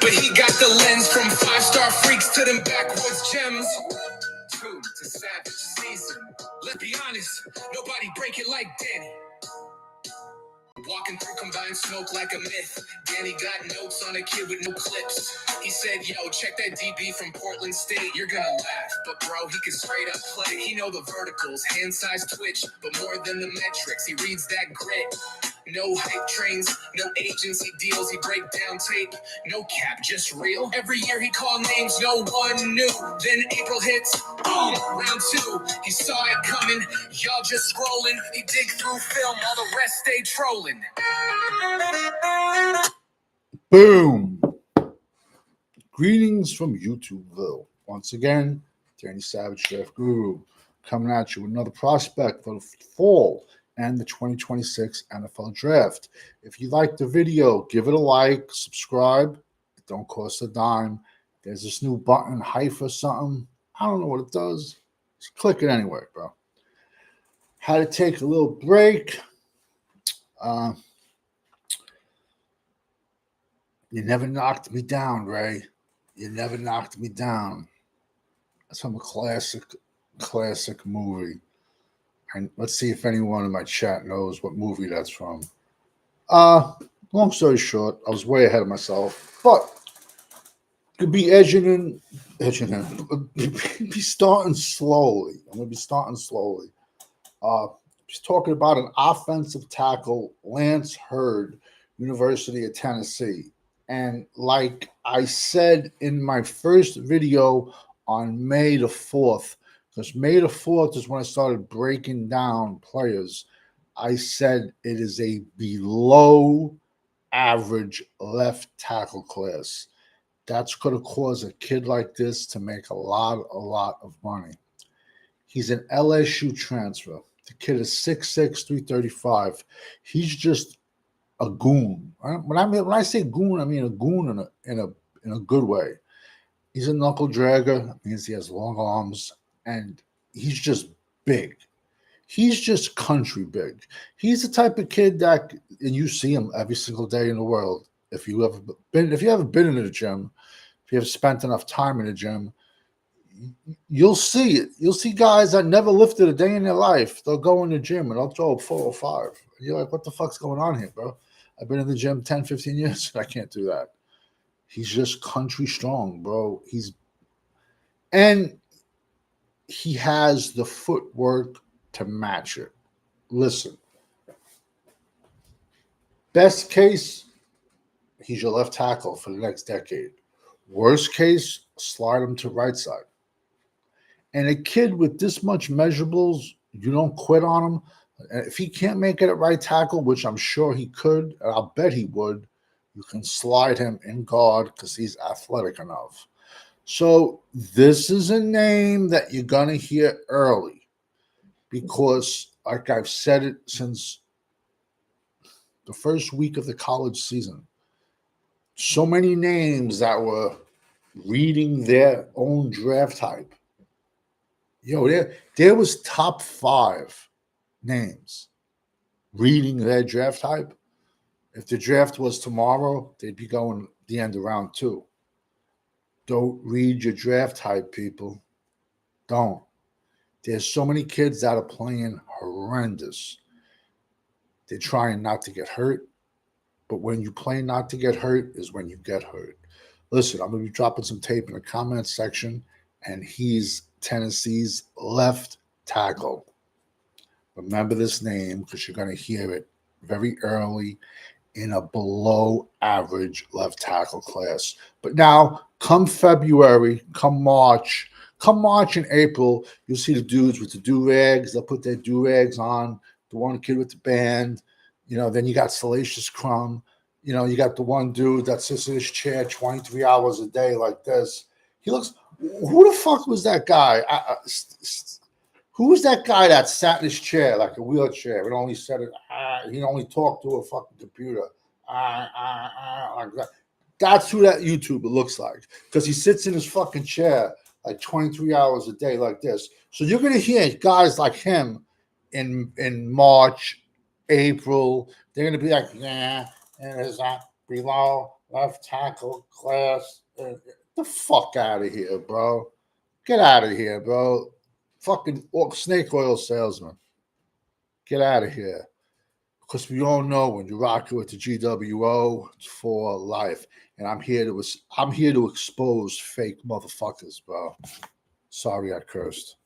But he got the lens from 5-star freaks to them backwoods gems. True to Savage season. Let's be honest, nobody break it like Danny. Walking through combined smoke like a myth. Danny got notes on a kid with no clips. He said, yo, check that DB from Portland State. You're gonna laugh, but bro, he can straight up play. He know the verticals, hand size twitch, but more than the metrics. He reads that grit. No hype trains, no agency deals. He break down tape, no cap, just real. Every year he call names no one knew. Then April hits, boom, round 2. He saw it coming, y'all just scrolling. He dig through film while the rest stay trolling. Boom. Greetings from YouTubeville. Once again, Danny Savage, Draft Guru, coming at you with another prospect for the fall and the 2026 NFL Draft. If you like the video, give it a like, subscribe. It don't cost a dime. There's this new button, hype or something. I don't know what it does. Just click it anyway, bro. Had to take a little break. You never knocked me down, Ray. You never knocked me down. That's from a classic movie. And let's see if anyone in my chat knows what movie that's from. Long story short, I was way ahead of myself, but could be be starting slowly. I'm gonna be starting slowly. He's talking about an offensive tackle, Lance Hurd, University of Tennessee. And like I said in my first video on May the 4th, because May the 4th is when I started breaking down players, I said it is a below average left tackle class. That's going to cause a kid like this to make a lot of money. He's an LSU transfer. The kid is 6'6", 335. He's just a goon. When I say goon, I mean a goon in a good way. He's a knuckle dragger. That means he has long arms, and he's just big. He's just country big. He's the type of kid that, and you see him every single day in the world. If you haven't been in the gym, if you have spent enough time in the gym, you'll see it. You'll see guys that never lifted a day in their life. They'll go in the gym and they'll throw a 405. And you're like, what the fuck's going on here, bro? I've been in the gym 10, 15 years. I can't do that. He's just country strong, bro. And he has the footwork to match it. Listen, best case, he's your left tackle for the next decade. Worst case, slide him to right side. And a kid with this much measurables, you don't quit on him. If he can't make it at right tackle, which I'm sure he could, and I'll bet he would, you can slide him in guard because he's athletic enough. So this is a name that you're going to hear early because, like I've said it since the first week of the college season, so many names that were reading their own draft type. There was top 5 names reading their draft type. If the draft was tomorrow, they'd be going the end of round 2. Don't read your draft type, people. Don't. There's so many kids that are playing horrendous. They're trying not to get hurt. But when you play not to get hurt is when you get hurt. Listen, I'm going to be dropping some tape in the comments section, and he's Tennessee's left tackle. Remember this name because you're going to hear it very early in a below average left tackle class. But now, come February, come March and April, you'll see the dudes with the do-rags. They'll put their do-rags on. The one kid with the band. Then you got Salacious Crumb. You got the one dude that sits in his chair 23 hours a day like this. He looks, who the fuck was that guy? Who was that guy that sat in his chair like a wheelchair and only said it? He only talked to a fucking computer. Like that. That's who that YouTuber looks like because he sits in his fucking chair like 23 hours a day like this. So you're gonna hear guys like him in March, April. They're gonna be like, and is that below left tackle class. The fuck out of here, bro. Get out of here, bro. Fucking snake oil salesman. Get out of here. Because we all know when you're rocking with the GWO, it's for life. And I'm here to expose fake motherfuckers, bro. Sorry I cursed.